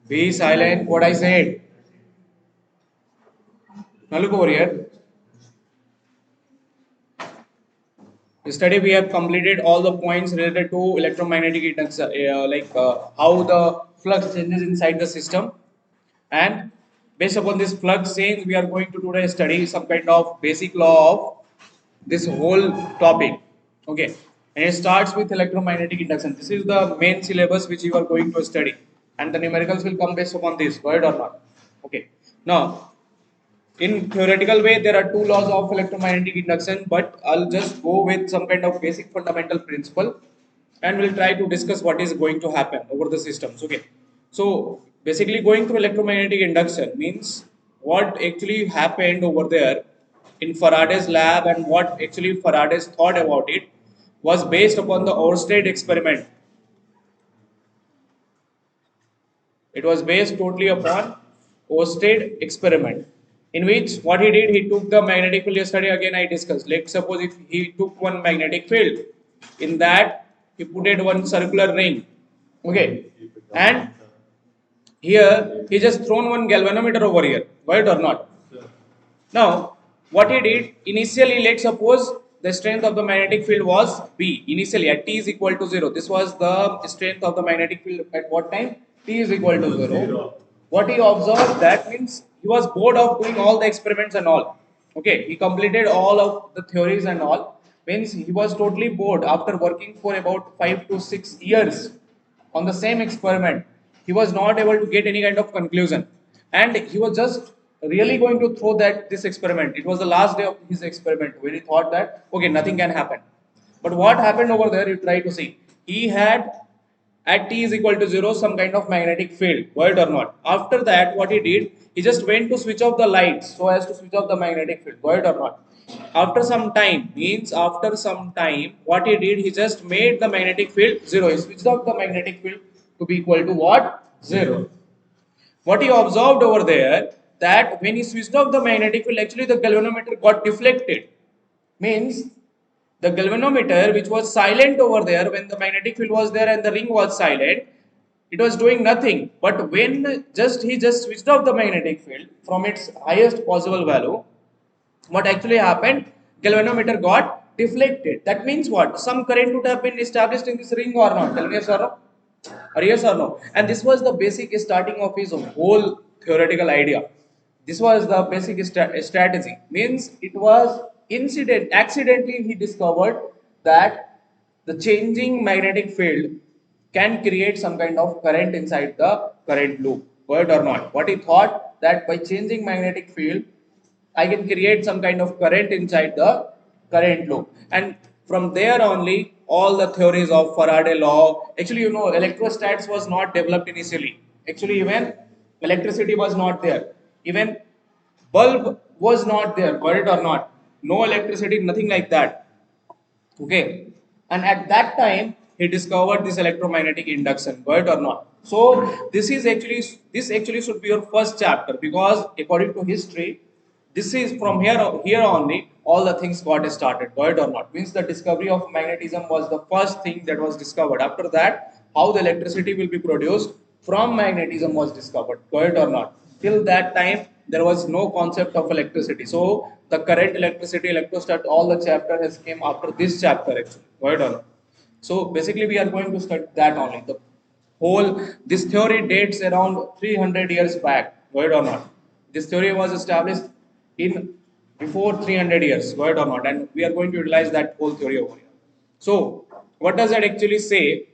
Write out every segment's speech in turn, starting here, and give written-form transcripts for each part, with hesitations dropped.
Be silent. What I said. Now look over here. Yesterday we have completed all the points related to electromagnetic induction, how the flux changes inside the system, and based upon this flux change, we are going to today study some kind of basic law of this whole topic. Okay, and it starts with electromagnetic induction. This is the main syllabus which you are going to study, and the numericals will come based upon this. Right or not? Okay. Now in theoretical way there are two laws of electromagnetic induction, but I'll just go with some kind of basic fundamental principle and we'll try to discuss what is going to happen over the systems. Okay, so basically going through electromagnetic induction means what actually happened over there in Faraday's lab, and what actually Faraday's thought about it was based upon the Oersted experiment. It was based totally upon Oersted experiment, in which what he did, he took the magnetic field. Yesterday again I discussed. Let's suppose if he took one magnetic field, in that he put it one circular ring, okay, and here he just thrown one galvanometer over here, right or not? Now, what he did initially, let's suppose the strength of the magnetic field was B. Initially, at T is equal to 0. This was the strength of the magnetic field at what time? T is equal to 0. What he observed, that means he was bored of doing all the experiments and all. Okay, he completed all of the theories and all. Means he was totally bored after working for about 5 to 6 years on the same experiment. He was not able to get any kind of conclusion, and he was just really going to throw that this experiment. It was the last day of his experiment when he thought that okay, nothing can happen. But what happened over there, you try to see, he had at T is equal to 0 some kind of magnetic field, right or not? After that, what he did, he just went to switch off the lights so as to switch off the magnetic field, right or not? After some time, means after some time, what he did, he just made the magnetic field 0. He switched off the magnetic field to be equal to what? 0. What he observed over there, that when he switched off the magnetic field, actually the galvanometer got deflected. Means the galvanometer, which was silent over there when the magnetic field was there and the ring was silent, it was doing nothing. But when he just switched off the magnetic field from its highest possible value, what actually happened, galvanometer got deflected. That means what, some current would have been established in this ring or not? Tell me yes or no, or yes or no? And this was the basic starting of his whole theoretical idea. This was the basic strategy. Means it was accidentally he discovered that the changing magnetic field can create some kind of current inside the current loop, right or not? What he thought, that by changing magnetic field I can create some kind of current inside the current loop. And from there only, all the theories of Faraday law. Actually, electrostats was not developed initially. Actually, even electricity was not there. Even bulb was not there. Got it or not? No electricity, nothing like that. Okay, and at that time he discovered this electromagnetic induction, right or not? So this actually should be your first chapter, because according to history, this is from here only all the things got started, right or not? Means the discovery of magnetism was the first thing that was discovered. After that, how the electricity will be produced from magnetism was discovered, right or not? Till that time there was no concept of electricity. So the current, electricity, electrostat, all the chapter has came after this chapter actually, right or not? So basically we are going to study that only. The whole, this theory dates around 300 years back, right or not? This theory was established in before 300 years, right or not? And we are going to utilize that whole theory over here. So what does that actually say?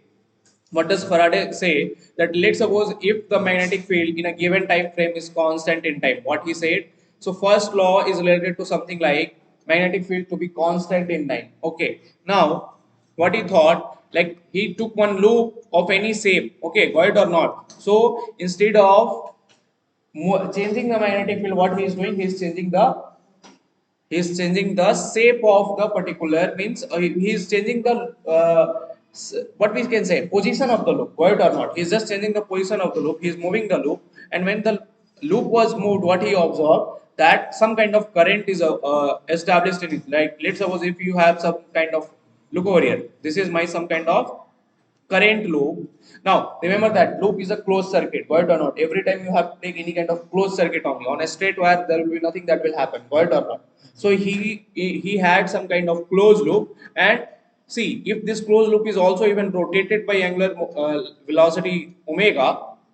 What does Faraday say? That let's suppose if the magnetic field in a given time frame is constant in time. What he said? So first law is related to something like magnetic field to be constant in time. Okay. Now what he thought, like he took one loop of any shape. Okay, got it or not? So instead of changing the magnetic field, what he is doing, he is changing the shape of the particular, means he is changing the what we can say, position of the loop, right or not? He is just changing the position of the loop. He is moving the loop, and when the loop was moved, what he observed, that some kind of current is established in it. Like let's suppose if you have some kind of, look over here, this is my some kind of current loop. Now remember that loop is a closed circuit, got it or not? Every time you have to take any kind of closed circuit only. On a straight wire there will be nothing that will happen, got it or not? So he had some kind of closed loop, and see, if this closed loop is also even rotated by angular velocity omega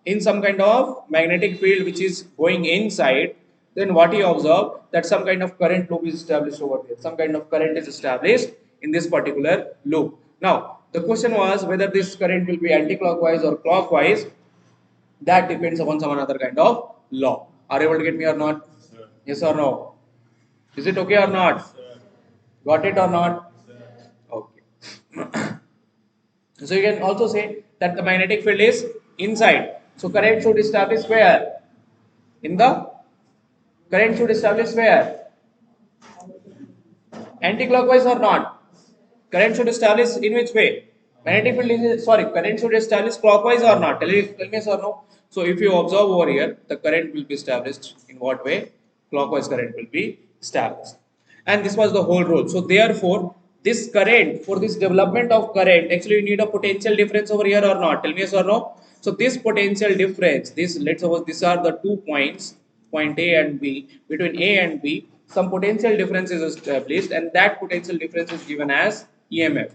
in some kind of magnetic field which is going inside, then what he observed, that some kind of current loop is established over there. Some kind of current is established in this particular loop. Now, the question was whether this current will be anti-clockwise or clockwise. That depends upon some another kind of law. Are you able to get me or not? Sir. Yes or no? Is it okay or not? Sir. Got it or not? Sir. Okay. So you can also say that the magnetic field is inside. So current should establish where? In the current should establish where? Anti-clockwise or not? Current should establish in which way? Magnetic field is, sorry, current should establish clockwise or not? Tell me yes or no. So if you observe over here, the current will be established in what way? Clockwise current will be established. And this was the whole rule. So therefore, this current, for this development of current, actually you need a potential difference over here or not? Tell me yes or no. So this potential difference, this, let's suppose these are the 2 points, point A and B, between A and B, some potential difference is established, and that potential difference is given as EMF.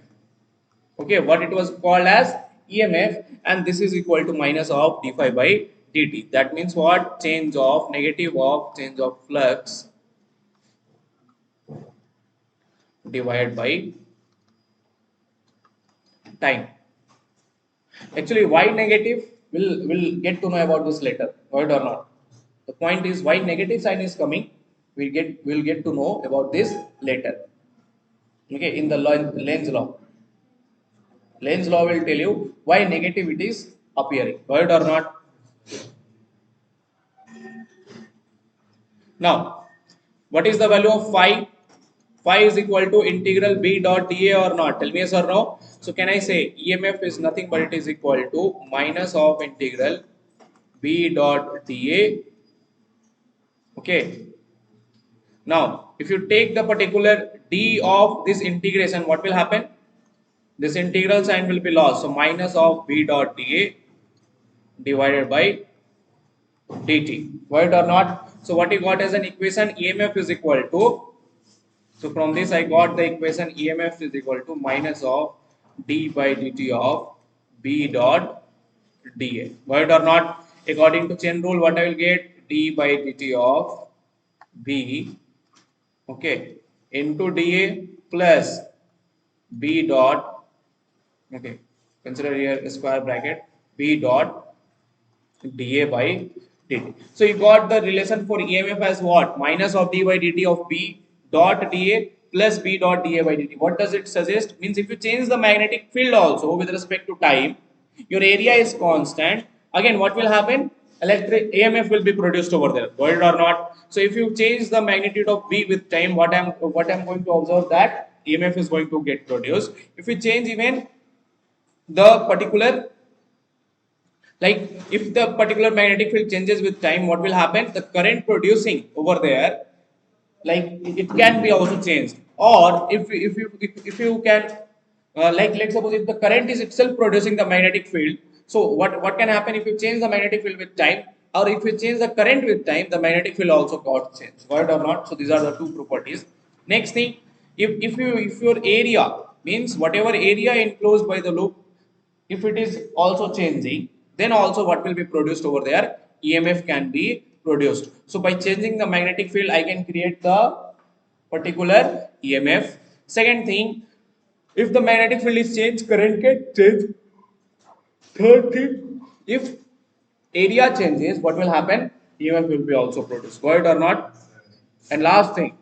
Okay, what it was called as EMF, and this is equal to minus of d phi by dt. That means what? Change of negative of change of flux divided by time. Actually, why negative? We'll get to know about this later, right or not. The point is why negative sign is coming. We'll get to know about this later. Okay, in the Lenz law. Lenz law will tell you why negativity is appearing, right or not. Now, what is the value of phi? Phi is equal to integral B dot dA or not? Tell me yes or no. So can I say EMF is nothing but it is equal to minus of integral B dot dA. Okay. Now, if you take the particular d of this integration, what will happen? This integral sign will be lost. So minus of B dot dA divided by dt. Right or not? So what you got as an equation? EMF is equal to, so from this I got the equation EMF is equal to minus of d by dt of B dot dA. Right or not? According to chain rule, what I will get? D by dt of B, okay, into dA plus B dot, okay, consider here a square bracket, B dot dA by dt. So you got the relation for EMF as what? Minus of d by dt of B dot dA plus B dot dA by dt. What does it suggest? Means if you change the magnetic field also with respect to time, your area is constant. Again, what will happen? Electric EMF will be produced over there, got it or not? So if you change the magnitude of B with time, what I'm going to observe, that EMF is going to get produced. If you change even the particular, like if the particular magnetic field changes with time, what will happen? The current producing over there, like it can be also changed. Or if you can, like let's suppose if the current is itself producing the magnetic field, so what can happen if you change the magnetic field with time, or if you change the current with time, the magnetic field also got changed, right or not? So these are the two properties. Next thing, if your area, means whatever area enclosed by the loop, if it is also changing, then also what will be produced over there? EMF can be produced. So by changing the magnetic field, I can create the particular EMF. Second thing, if the magnetic field is changed, current can change. Third thing, if area changes, what will happen? EMF will be also produced. Got it or not? And last thing,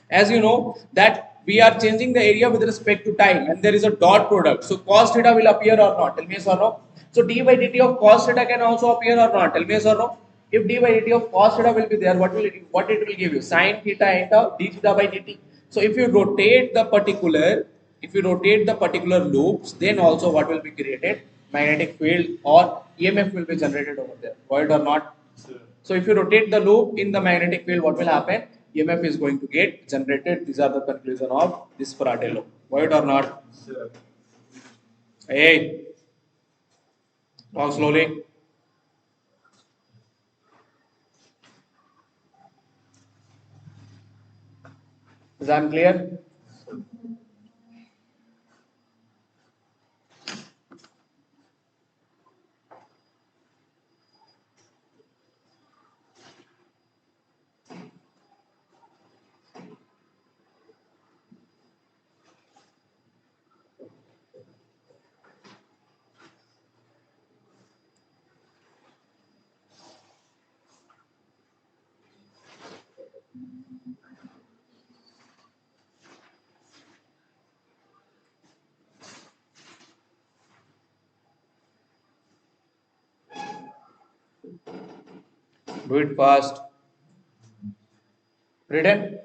as you know that we are changing the area with respect to time, and there is a dot product. So cos theta will appear or not? Tell me yes or no. So d by dt of cos theta can also appear or not? Tell me yes or no. If d by dt of cos theta will be there, what it will give you? Sin theta into d theta by dt. So if you rotate the particular, loops, then also what will be created? Magnetic field or EMF will be generated over there. Right or not? Sure. So if you rotate the loop in the magnetic field, what will happen? EMF is going to get generated. These are the conclusion of this Faraday law. Right or not? Sure. Hey, talk slowly. Is that clear? Do it fast. Written?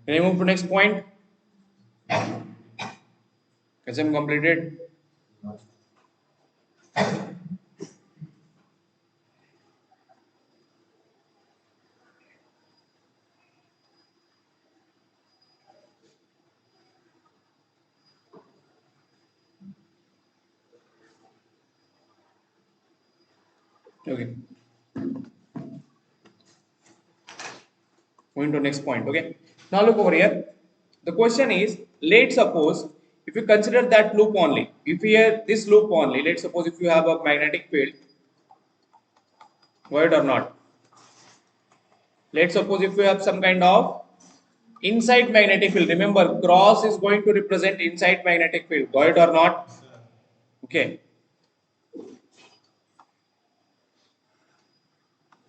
Can you move to next point? SM completed. Okay. Going to next point. Okay. Now look over here. The question is, let's suppose if you consider that loop only, if you have this loop only, let's suppose if you have a magnetic field, void or not. Let's suppose if you have some kind of inside magnetic field. Remember, cross is going to represent inside magnetic field, void or not. Okay.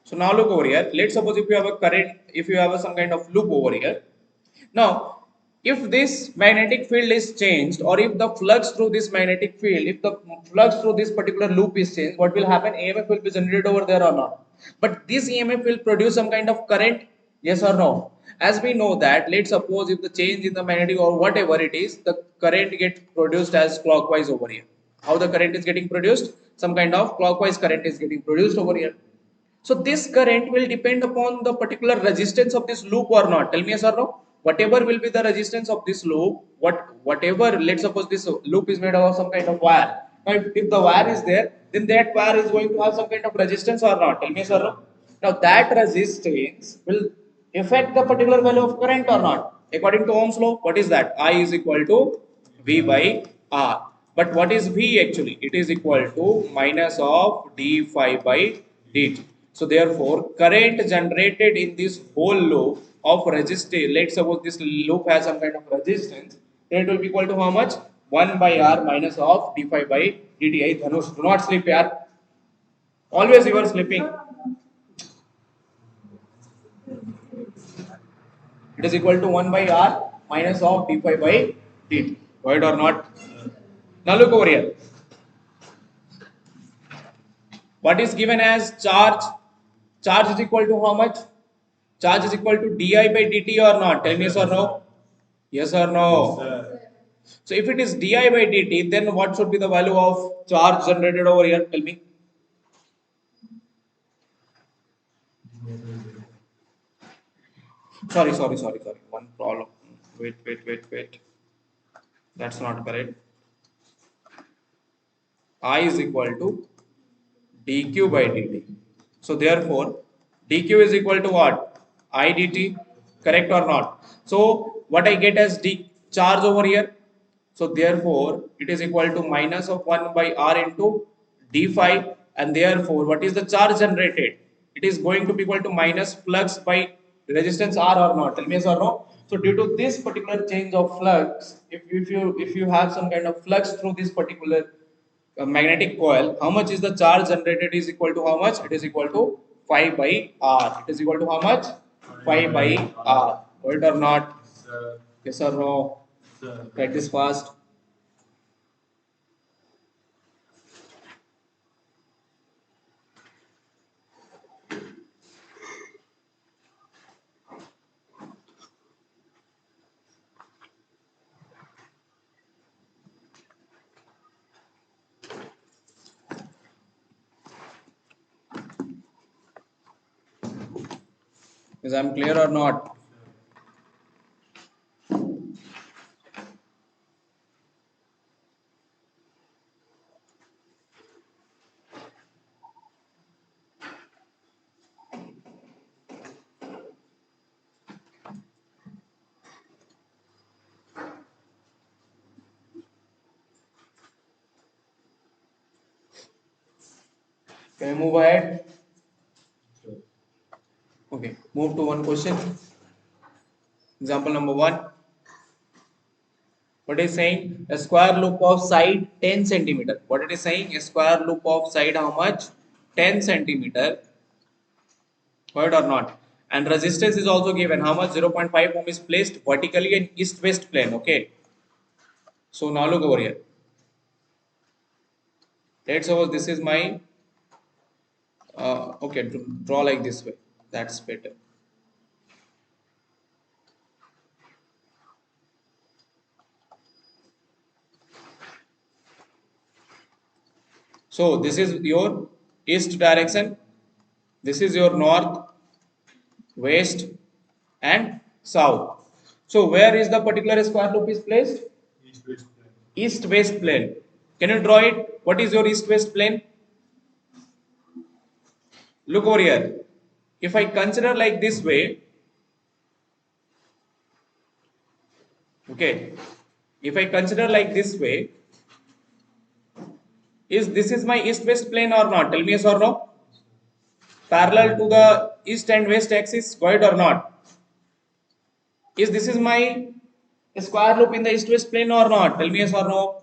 So now look over here. Let's suppose if you have a current, if you have some kind of loop over here. Now, if this magnetic field is changed, or if the flux through this magnetic field, if the flux through this particular loop is changed, what will happen? EMF will be generated over there or not? But this EMF will produce some kind of current, yes or no? As we know that, let's suppose if the change in the magnetic or whatever it is, the current gets produced as clockwise over here. How the current is getting produced? Some kind of clockwise current is getting produced over here. So this current will depend upon the particular resistance of this loop or not. Tell me yes or no. Whatever will be the resistance of this loop, whatever, let's suppose this loop is made of some kind of wire. Now if the wire is there, then that wire is going to have some kind of resistance or not. Tell me yes or no. Now that resistance will affect the particular value of current or not. According to Ohm's law, what is that? I is equal to V by R. But what is V actually? It is equal to minus of d phi by dt. So therefore, current generated in this whole loop of resistance, let's suppose this loop has some kind of resistance, then it will be equal to how much? 1 by R minus of d phi by dt. Hey, Dhanush, do not sleep, yaar. Always you are sleeping. It is equal to 1 by R minus of d phi by dt. Right or not? Now look over here. What is given as charge? Charge is equal to how much? Charge is equal to di by dt or not? Tell me yes or no. Yes or no? Yes, so if it is di by dt, then what should be the value of charge generated over here? Tell me. Sorry. One problem. Wait. That's not correct. I is equal to dq by dt. So therefore, dq is equal to what? I dt, correct or not? So what I get as d charge over here. So therefore, it is equal to minus of 1 by r into d phi, and therefore, what is the charge generated? It is going to be equal to minus flux by resistance r or not? Tell me yes or no. So due to this particular change of flux, if you have some kind of flux through this particular magnetic coil, how much is the charge generated is equal to how much? It is equal to phi by r. It is equal to how much? Phi by r. Right or not? Yes or no? Practice fast. Is I'm clear or not? Can we move ahead? Okay, move to one question. Example number 1. What is saying? A square loop of side 10 centimeter. What it is saying? A square loop of side how much? 10 centimeter. Right or not? And resistance is also given. How much? 0.5 ohm is placed vertically in east-west plane. Okay. So now look over here. Let's suppose this is my okay. Draw like this way. That's better. So this is your east direction. This is your north, west, and south. So where is the particular square loop is placed? East-west plane. Can you draw it? What is your east-west plane? Look over here. If I consider like this way, okay. If I consider like this way, is this is my east-west plane or not? Tell me yes or no. Parallel to the east and west axis, got it or not? Is this is my square loop in the east-west plane or not? Tell me yes or no.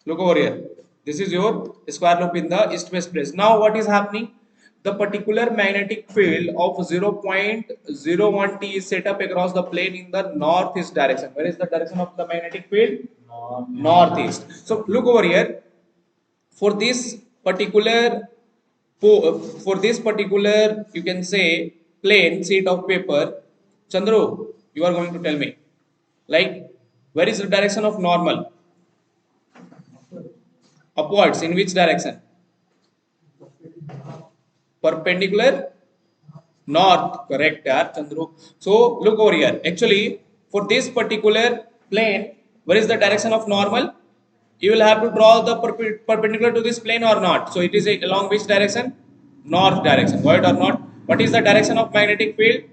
Look over here. This is your square loop in the east-west plane. Now what is happening? The particular magnetic field of 0.01 T is set up across the plane in the northeast direction. Where is the direction of the magnetic field? Northeast. So look over here. For this particular you can say plane sheet of paper, Chandru, you are going to tell me, like, where is the direction of normal? Upwards. In which direction? Perpendicular north. Correct, yaar, Chandru. So look over here. Actually, for this particular plane, where is the direction of normal? You will have to draw the perpendicular to this plane or not. So it is along which direction? North direction. Right or not? What is the direction of magnetic field?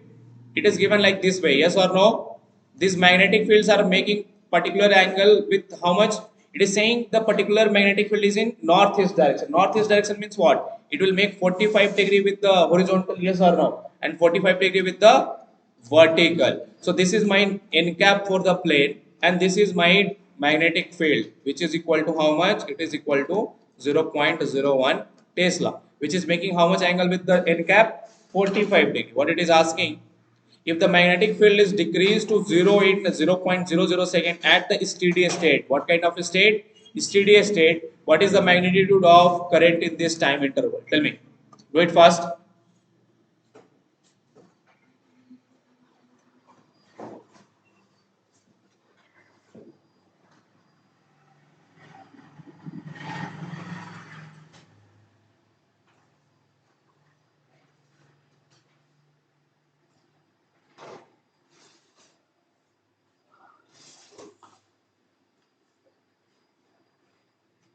It is given like this way. Yes or no? These magnetic fields are making particular angle with how much? It is saying the particular magnetic field is in northeast direction. Northeast direction means what? It will make 45 degree with the horizontal. Yes or no? And 45 degree with the vertical. So this is my n cap for the plane, and this is my magnetic field, which is equal to how much? It is equal to 0.01 Tesla, which is making how much angle with the n cap? 45 degree. What it is asking? If the magnetic field is decreased to 0 in 0.00 second at the steady state, what kind of state? Steady state. What is the magnitude of current in this time interval? Tell me. Do it fast.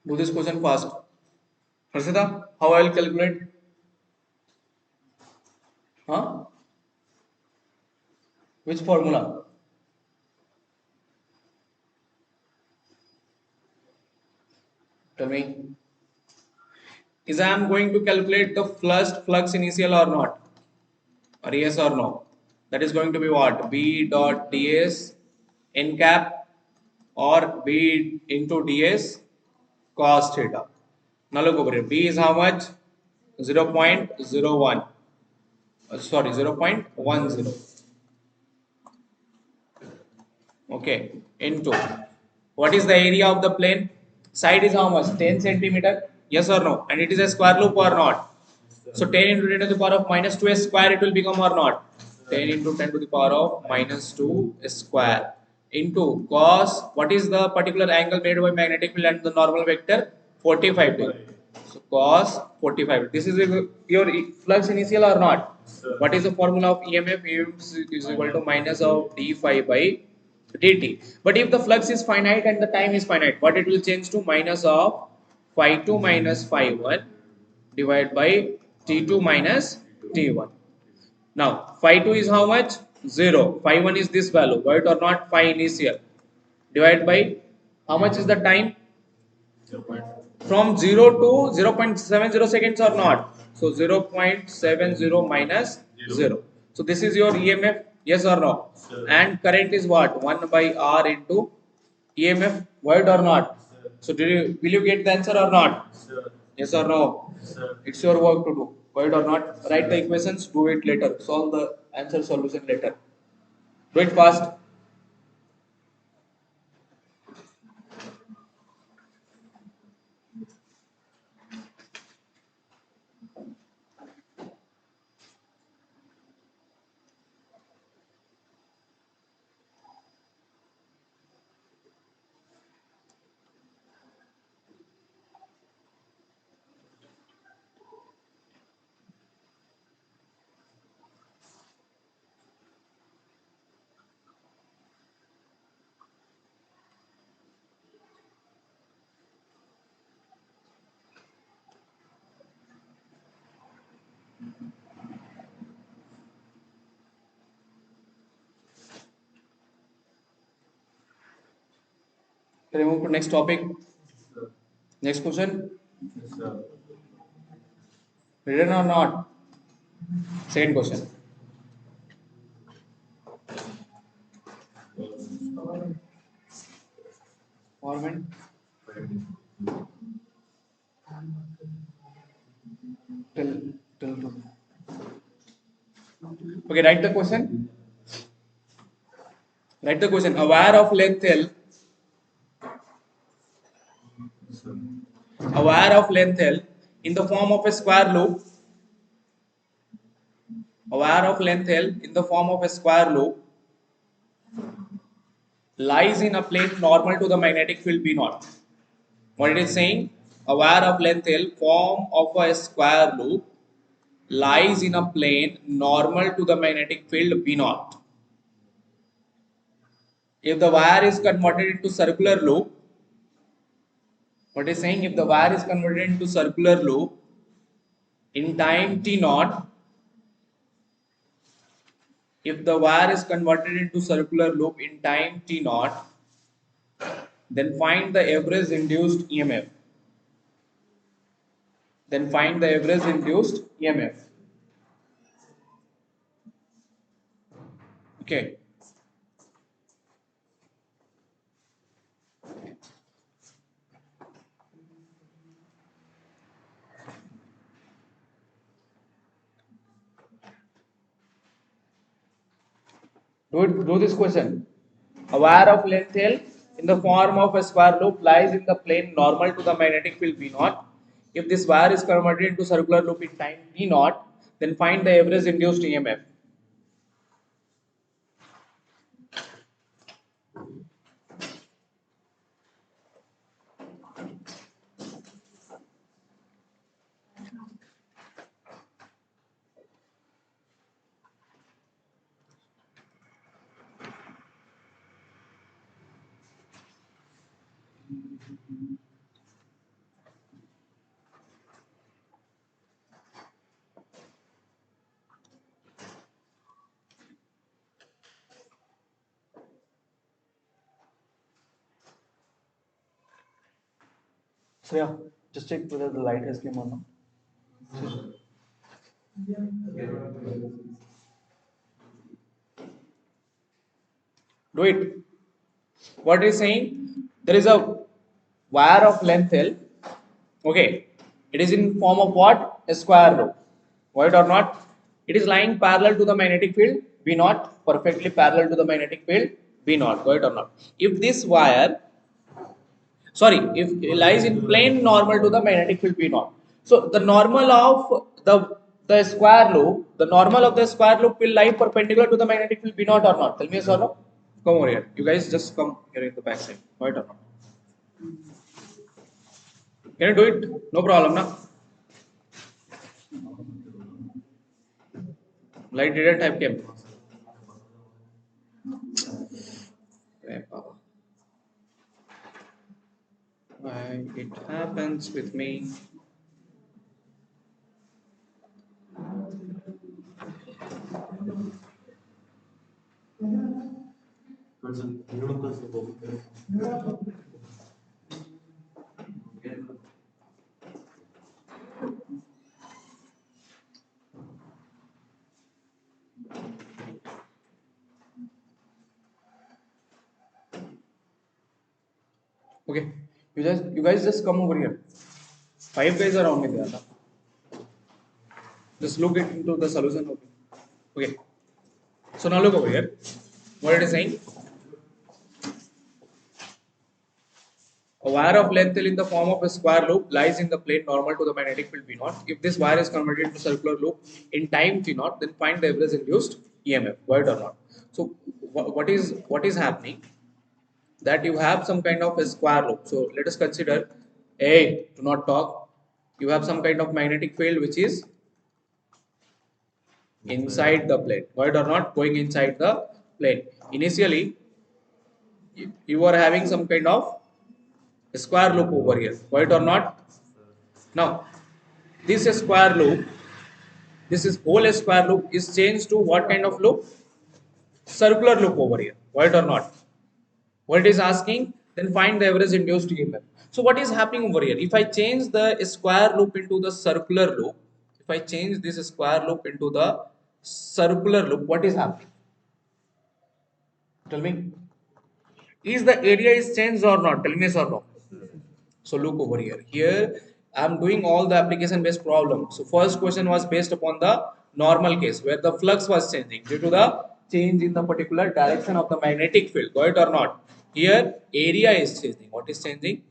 Do this question fast. Harshita, how I will calculate? Huh? Which formula? Tell me. Is I am going to calculate the flux initial or not? Or yes or no? That is going to be what? B dot ds n cap or B into ds cos theta. Now look over here. B is how much? 0.01. Sorry, 0.10. Okay. Into. What is the area of the plane? Side is how much? 10 centimeter. Yes or no? And it is a square loop or not? So 10 into 10 to the power of minus 2 square it will become or not? 10 into 10 to the power of minus 2 square into cos. What is the particular angle made by magnetic field and the normal vector? 45 degree. So cos 45. This is your flux initial or not? What is the formula of EMF? EMF is equal to minus of d phi by dt. But if the flux is finite and the time is finite, what it will change to? Minus of phi 2 minus phi 1 divided by T2 minus T1. Now, phi 2 is how much? 0. Phi 1 is this value, right or not? Phi initial. Divided by how much is the time? from 0 to 0.70 seconds or not? So 0.70 minus 0. So this is your EMF, yes or no? Sir. And current is what? 1 by R into EMF, void or not? Sir. So will you get the answer or not? Sir. Yes or no? Sir. It's your work to do, void or not. Write the equations, do it later. Solve the answer solution later. Do it fast. Can we move to next topic? Sir. Next question. Yes, sir. Written or not? Second question. Format. Till. Okay, write the question. Write the question. Aware of length L. Aware of length L in the form of a square loop. Aware of length L in the form of a square loop lies in a plane normal to the magnetic field B naught. What it is saying? Aware of length L form of a square loop lies in a plane normal to the magnetic field B naught. If the wire is converted into circular loop, what is saying? If the wire is converted into circular loop in time T naught, if the wire is converted into circular loop in time T naught, then find the average induced EMF. Then find the average induced EMF. Okay. Do this question. A wire of length L in the form of a square loop lies in the plane normal to the magnetic field B naught. If this wire is converted into circular loop in time T naught, then find the average induced EMF. So yeah, just check whether the light has come or not. Do it. What is saying? There is a wire of length L. Okay, it is in form of what? A square loop. Void or not? It is lying parallel to the magnetic field B naught, perfectly parallel to the magnetic field B naught. Void or not? If this wire, sorry, if it lies in plane normal to the magnetic field B naught. So the normal of the square loop, the normal of the square loop will lie perpendicular to the magnetic field B naught or not? Tell me yes or no. Come over here. You guys just come here in the back side. Void or not? Can you do it? No problem, na? Light didn't have came. Why it happens with me? Okay, you guys just come over here. 5 guys are only there. Just look into the solution. Okay. So now look over here. What it is saying? A wire of length L in the form of a square loop lies in the plane normal to the magnetic field V0. If this wire is converted to circular loop in time T0, then find the average induced EMF, right or not. So what is happening? That you have some kind of a square loop. So let us consider, A, do not talk. You have some kind of magnetic field which is inside the plane, right or not, going inside the plane. Initially, you are having some kind of square loop over here, right or not. Now, this square loop, this is whole square loop is changed to what kind of loop? Circular loop over here, right or not. What it is asking, then find the average induced EMF. So what is happening over here? If I change the square loop into the circular loop, if I change this square loop into the circular loop, what is happening? Tell me. Is the area is changed or not? Tell me yes or no. So look over here. Here I am doing all the application based problem. So first question was based upon the normal case where the flux was changing due to the change in the particular direction of the magnetic field. Got it or not? Here area is changing. What is changing?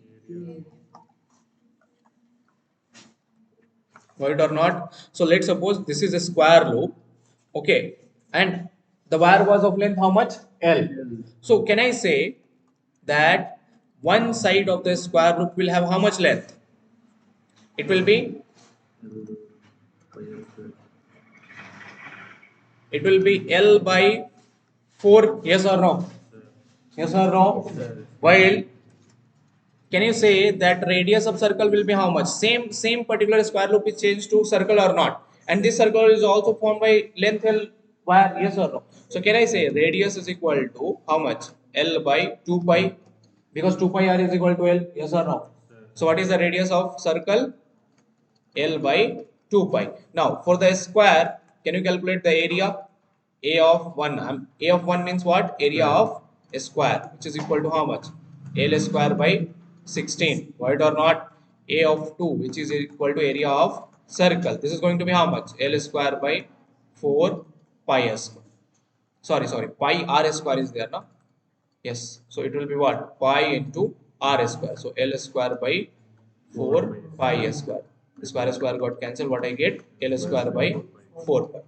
Got it or not? So let's suppose this is a square loop. Okay. And the wire was of length how much? L. So can I say that one side of the square loop will have how much length? It will be L by 4, yes or no? Yes or no? While can you say that radius of circle will be how much? Same particular square loop is changed to circle or not? And this circle is also formed by length L wire, yes or no? So can I say radius is equal to how much? L by 2 pi, because 2 pi r is equal to L, yes or no? So what is the radius of circle? L by 2 pi. Now for the square, can you calculate the area? A of 1. A of 1 means what? Area of a square, which is equal to how much? L square by 16. Right or not? A of 2, which is equal to area of circle. This is going to be how much? L square by 4 pi s. Sorry. Pi r square is there now. Yes. So it will be what? Pi into r square. So L square by 4 pi s square. Square got cancelled. What I get? L square by 4 pi.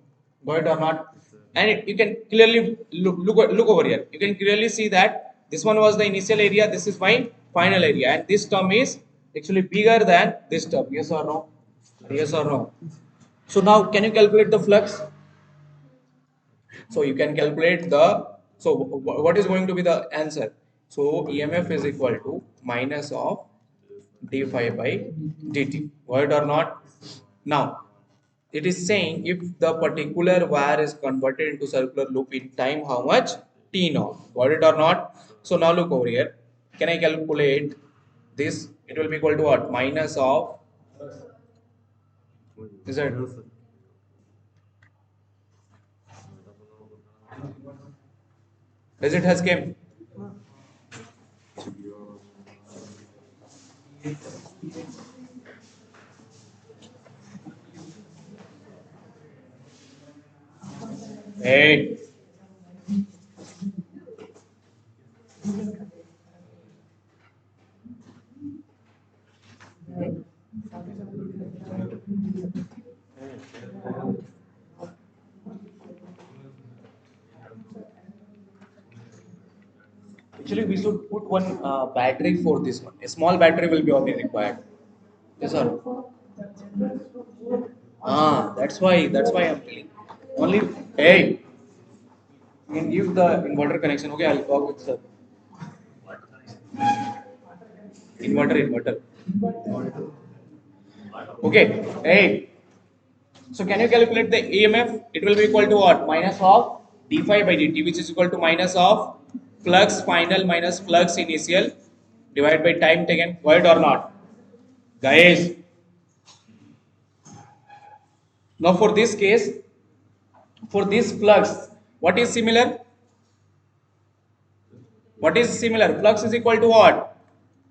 Got it or not? And you can clearly look over here. You can clearly see that this one was the initial area. This is my final area. And this term is actually bigger than this term. Yes or no? Yes or no? So now can you calculate the flux? So you can calculate the, so what is going to be the answer? So EMF is equal to minus of d phi by dt. Right or not? Now it is saying if the particular wire is converted into circular loop in time how much? T naught. Got it or not? So now look over here. Can I calculate this? It will be equal to what? Minus of, is it? Does it has came? Hey. Actually, we should put one battery for this one. A small battery will be only required. Yes, sir. Ah, that's why I'm telling. Only, hey, you can give the inverter connection. Okay, I'll talk with the inverter. Okay, hey. So can you calculate the EMF? It will be equal to what? Minus of d phi by dt, which is equal to minus of flux final minus flux initial divided by time taken. Right or not, guys? Now for this case, for this flux, what is similar? What is similar? Flux is equal to what?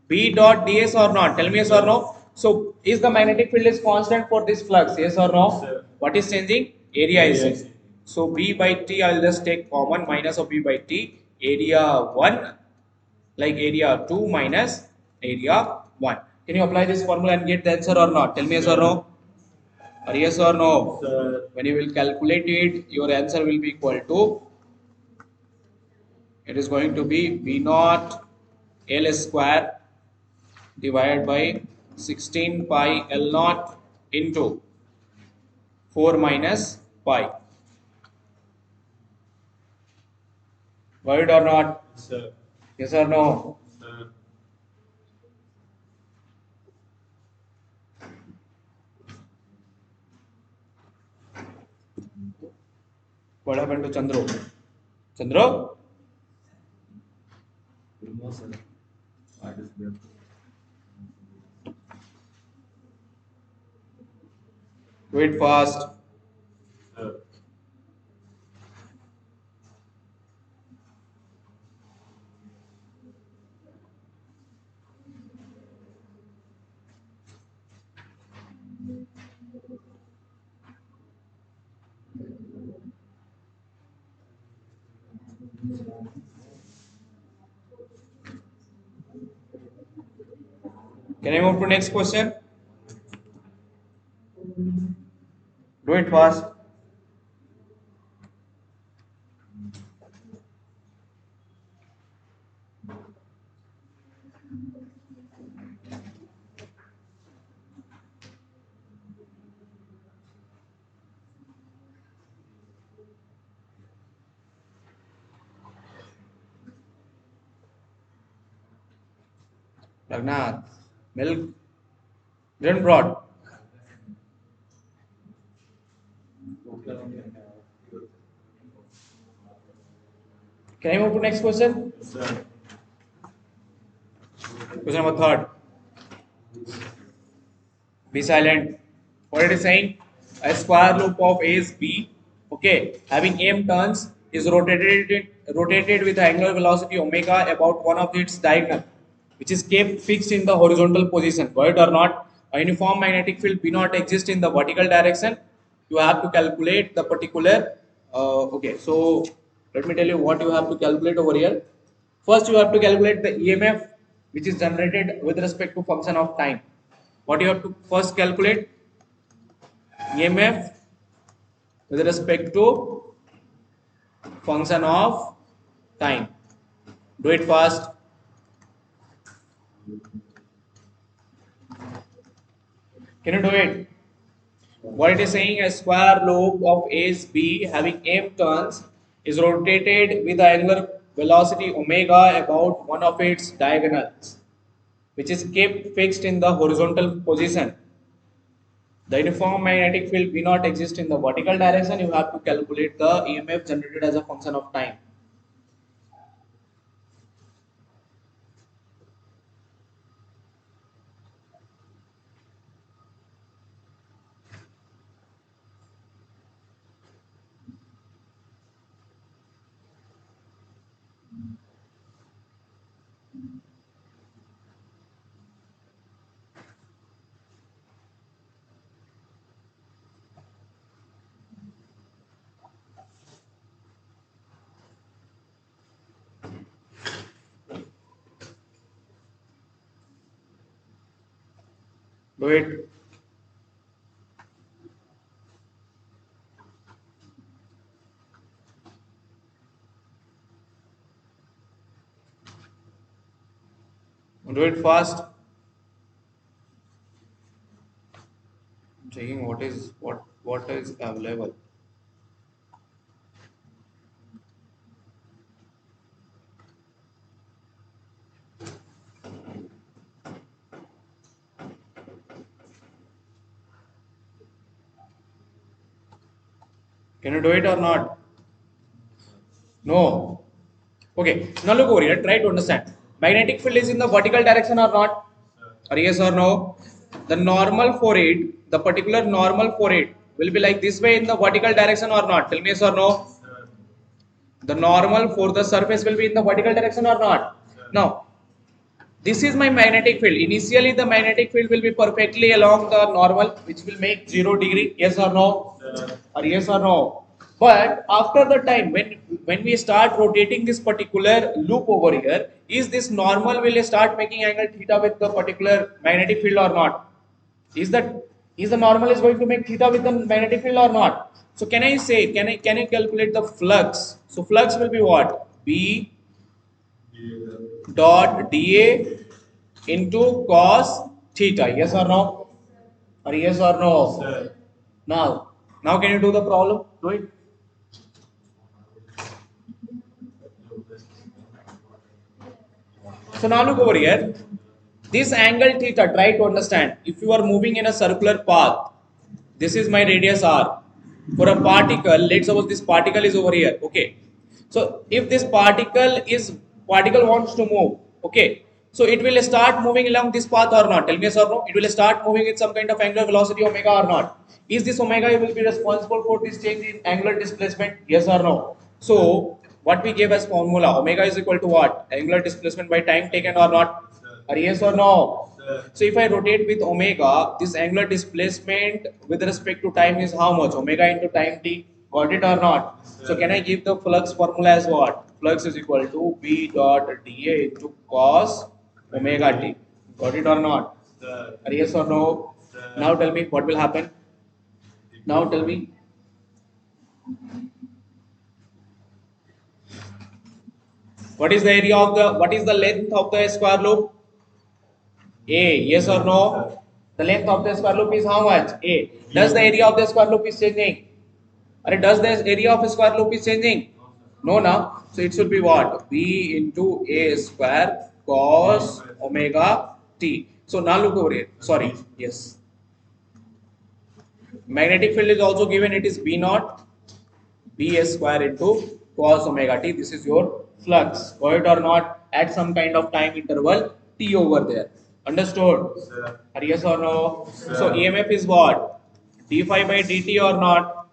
B dot ds or not? Tell me yes or no. So is the magnetic field is constant for this flux? Yes or no? Sir. What is changing? Area is changing. So B by T, I'll just take common minus of B by T. Area 1 like area 2 minus area 1. Can you apply this formula and get the answer or not? Tell me yes or no. Or yes or no? Sir. When you will calculate it, your answer will be equal to, it is going to be V naught L square divided by 16 pi L naught into 4 minus pi. Worried or not? Sir. Yes or no? Sir. What happened to Chandro? Chandro? No, sir. I just left. Do it fast. Sir. Can I move to next question? Do it fast. Raghunath, milk didn't brought. Can I move to next question? Sir. Question number third. Be silent. What it is saying? A square loop of A is B. Okay, having m turns is rotated with angular velocity omega about one of its diagonal, which is kept fixed in the horizontal position. Right or not? A uniform magnetic field B not exist in the vertical direction. You have to calculate the particular. Okay, so let me tell you what you have to calculate over here. First, you have to calculate the EMF which is generated with respect to function of time. What you have to first calculate? EMF with respect to function of time. Do it fast. Can you do it? What it is saying, a square loop of A B having m turns is rotated with the angular velocity omega about one of its diagonals, which is kept fixed in the horizontal position. The uniform magnetic field will not exist in the vertical direction. You have to calculate the EMF generated as a function of time. Do it. Do it fast. I'm checking what is available. Can you do it or not? No. Okay. Now look over here. Try to understand. Magnetic field is in the vertical direction or not? Or yes or no? The normal for it, the particular normal for it will be like this way in the vertical direction or not? Tell me yes or no? Sir. The normal for the surface will be in the vertical direction or not? Sir. Now, This is my magnetic field. Initially, the magnetic field will be perfectly along the normal, which will make 0 degree. Yes or no? Or yes or no? But after the time, when we start rotating this particular loop over here, is this normal will start making angle theta with the particular magnetic field or not? Is the normal is going to make theta with the magnetic field or not? So can I say, can I calculate the flux? So flux will be what? B dot dA into cos theta. Yes or no? Or yes or no? Now can you do the problem? Do it. So now look over here. This angle theta, try to understand. If you are moving in a circular path, this is my radius r. For a particle, let's suppose this particle is over here. Okay. So if this particle wants to move, okay. So it will start moving along this path or not? Tell me yes or no. It will start moving with some kind of angular velocity omega or not? Is this omega will be responsible for this change in angular displacement? Yes or no? So what we gave as formula, omega is equal to what? Angular displacement by time taken or not? Or yes or no? So if I rotate with omega, this angular displacement with respect to time is how much? Omega into time t. Got it or not? So can I give the flux formula as what? Flux is equal to B dot dA into cos omega t. Got it or not? Or yes or no? Now tell me what will happen. Now tell me. What is the length of the square loop? A, yes or no? The length of the square loop is how much? A. Does the area of the square loop is changing? Or does the area of a square loop is changing? No, now. So it should be what? B into A square cos omega t. So now look over here. Sorry. Yes. Magnetic field is also given. It is B naught B S square into cos omega t. This is your flux. Got it or not? At some kind of time interval t over there. Understood? Or yes or no? So EMF is what? d phi by dt or not?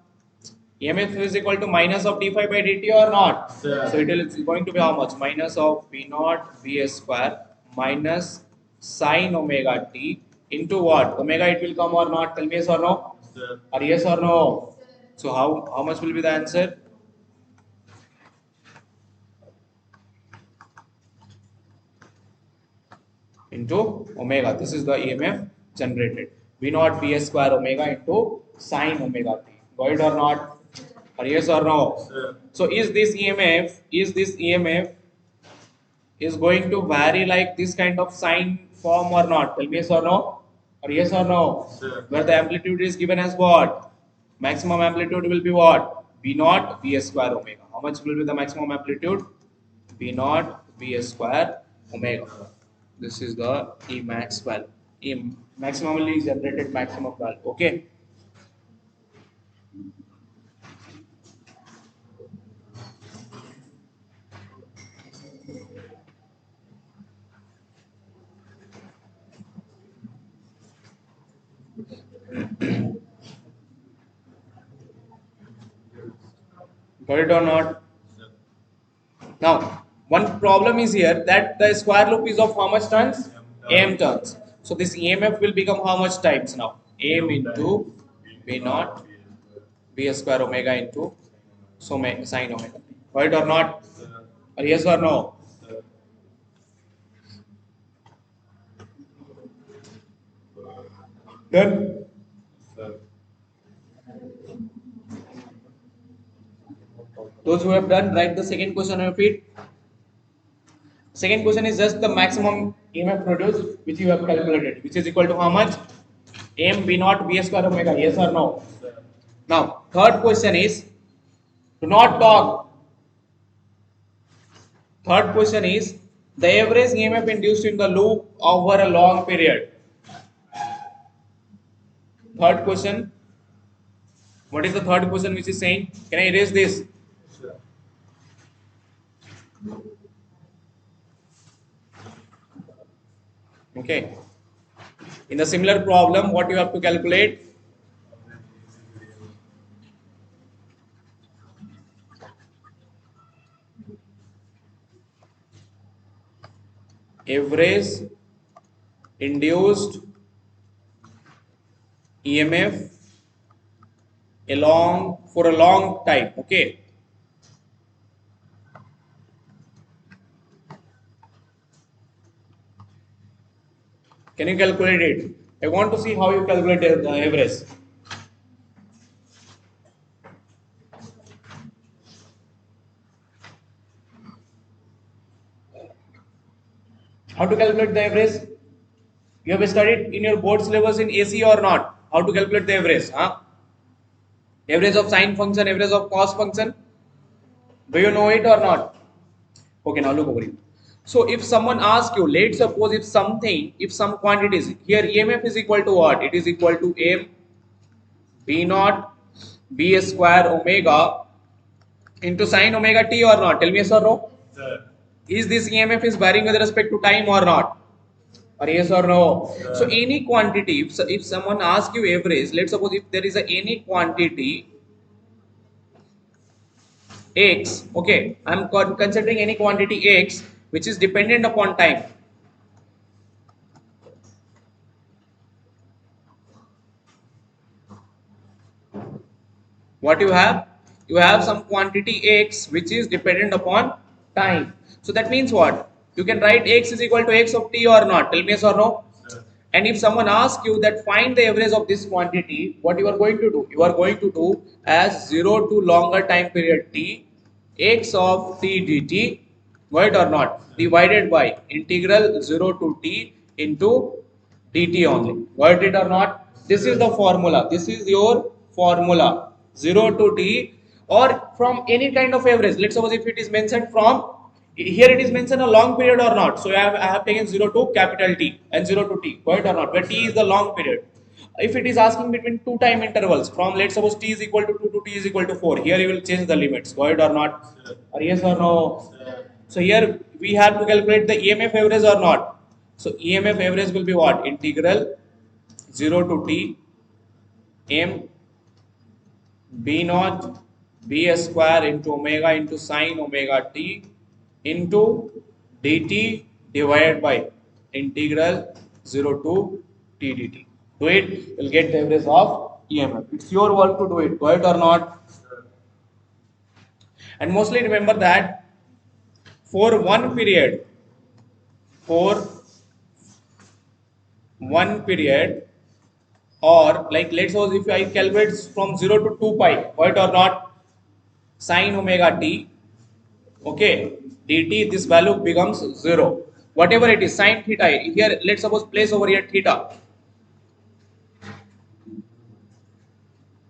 EMF is equal to minus of d phi by dt or not? So it is going to be how much? Minus of B naught B S square minus sine omega t into what? Omega it will come or not? Tell me yes or no? Or yes or no? So how much will be the answer? Into omega. This is the EMF generated. V naught B S square omega into sine omega t. Got it or not? Or yes or no? So is this EMF is going to vary like this kind of sine form or not? Tell me yes or no? Or yes or no? Where the amplitude is given as what? Maximum amplitude will be what? B naught B S square omega. How much will be the maximum amplitude? B naught B S square omega. This is the E max value. E maximally generated maximum value. Okay. Got it or not? Now, one problem is here that the square loop is of how much turns? AM turns. So this EMF will become how much times now? AM into B naught B square omega into sine omega. Got it or not? Or yes or no? Then those who have done, write the second question on your feet. Second question is just the maximum EMF produced which you have calculated, which is equal to how much? AM B naught B square omega. Yes or no? Now, third question is, do not talk. Third question is, the average EMF induced in the loop over a long period. Third question, what is the third question which is saying? Can I erase this? Okay. In the similar problem, what you have to calculate? average induced EMF along for a long time. Okay. Can you calculate it? I want to see how you calculate the average. How to calculate the average? You have studied in your board syllabus in AC or not? How to calculate the average? Huh? Average of sine function, average of cos function. Do you know it or not? Okay, now look over it. So if someone asks you, let's suppose if some quantities, here EMF is equal to what? It is equal to M B naught B square omega into sine omega t or not? Tell me yes or no? Sir. Is this EMF is varying with respect to time or not? Or yes or no? Sir. So any quantity, if someone asks you average, let's suppose if there is any quantity x, okay, I'm considering any quantity x which is dependent upon time. What you have some quantity x which is dependent upon time. So that means what? You can write x is equal to x of t or not. Tell me yes or no? Sir. And if someone asks you that find the average of this quantity, what you are going to do? You are going to do as 0 to longer time period t, x of t dt, right or not, divided by integral 0 to t into dt only. Got it or not? This is the formula. This is your formula. 0 to t or from any kind of average. Let's suppose if it is mentioned from here, it is mentioned a long period or not. So I have taken 0 to capital T and 0 to t. Got it or not? Where t is the long period. If it is asking between two time intervals from, let's suppose t is equal to 2 to t is equal to 4. Here you will change the limits. Got it or not? Sir. Or yes or no? Sir. So here we have to calculate the EMF average or not. So EMF average will be what? Integral 0 to t m b naught b square into omega into sine omega t into dt divided by integral 0 to t dt. Do it, you'll get the average of EMF. It's your work to do it. Go it or not? Sir. And mostly remember that for one period, for one period, or like let's suppose if I calculate from 0 to 2 pi, right or not, sine omega t, okay, dt, this value becomes 0. Whatever it is, sine theta, here let's suppose place over here theta.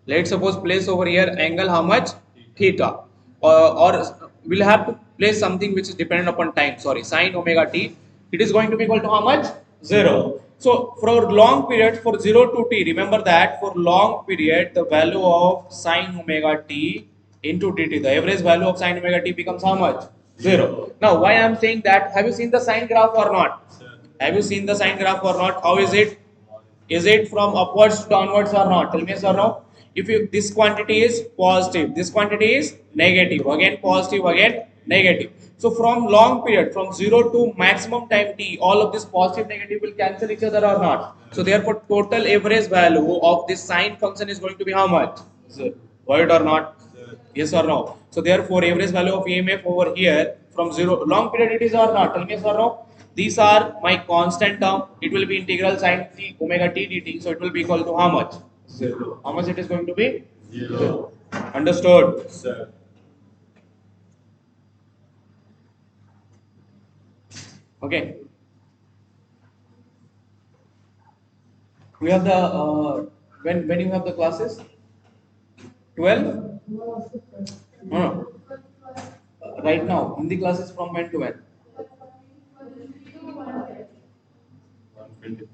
Let's suppose place over here angle how much? Theta. Or we'll have to place something which is dependent upon time. Sorry, sine omega t. It is going to be equal to how much? 0. So for long period, for 0 to t, remember that for long period, the value of sine omega t into dt, the average value of sine omega t becomes how much? 0. Now, why I am saying that? Have you seen the sine graph or not? Sir. Have you seen the sine graph or not? How is it? Is it from upwards to downwards or not? Tell me yes or no. If you, this quantity is positive, this quantity is negative, again positive, again negative. So from long period, from 0 to maximum time t, all of this positive negative will cancel each other or not. So therefore total average value of this sine function is going to be how much? 0. Got it or not? Sir. Yes or no? So therefore average value of EMF over here from 0, long period it is or not? Tell me yes or no? These are my constant term. It will be integral sine t omega t dt. So it will be equal to how much? 0. How much it is going to be? 0. Understood? Sir. Okay. We have the when you have the classes? 12? No. Right now, Hindi classes from when to when? 120.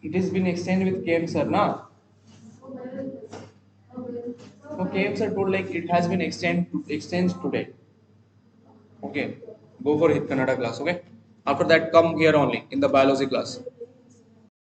It has been extended with KM sir, na? So KM sir told like it has been extended today. Okay, go for Kannada class. Okay, after that come here only in the biology class.